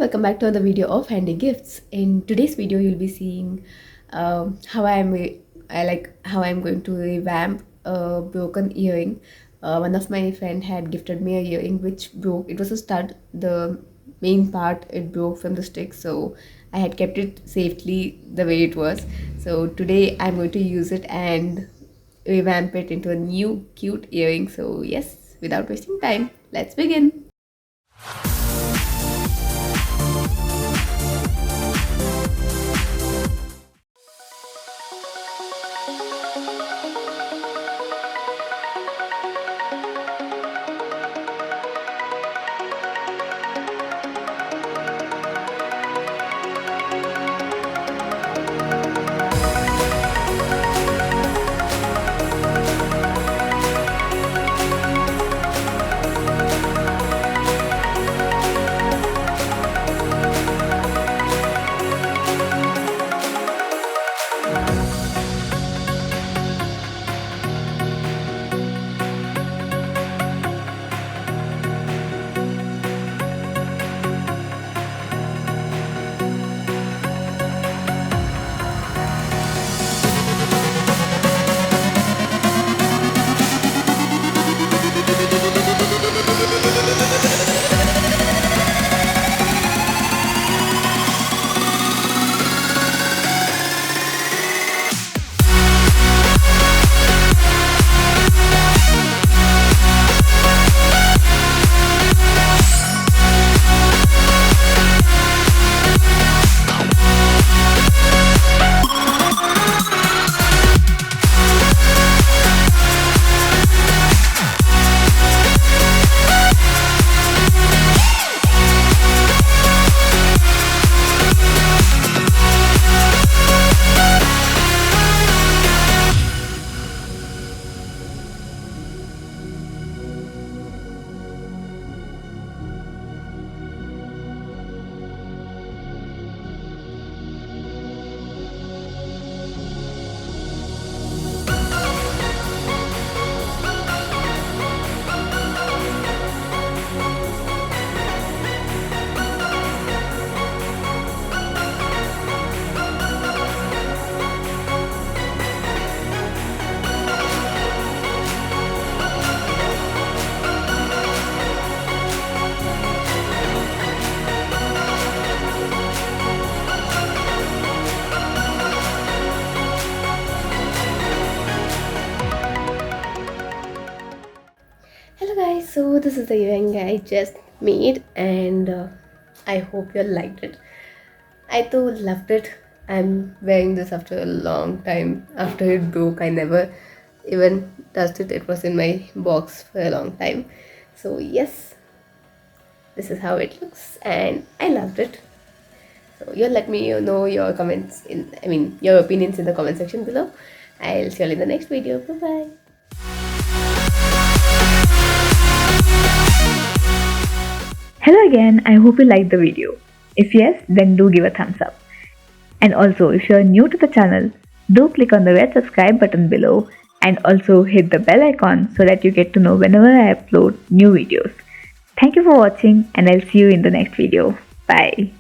welcome back to another video of Handy Gifts. In today's video, you'll be seeing how how I'm going to revamp a broken earring. One of my friend had gifted me a earring which broke. It was a stud. The main part it broke from the stick, so I had kept it safely the way it was. So today I'm going to use it and revamp it into a new cute earring. So yes, without wasting time, let's begin. Hello guys, so this is the earring I just made and I hope you liked it. I too loved it. I'm wearing this after a long time. After it broke, I never even touched it. It was in my box for a long time. So yes, this is how it looks and I loved it. So you let me know your comments your opinions in the comment section below. I'll see you all in the next video. Bye bye. Hello again, I hope you liked the video. If yes, then do give a thumbs up. And also, if you are new to the channel, do click on the red subscribe button below and also hit the bell icon so that you get to know whenever I upload new videos. Thank you for watching and I'll see you in the next video. Bye.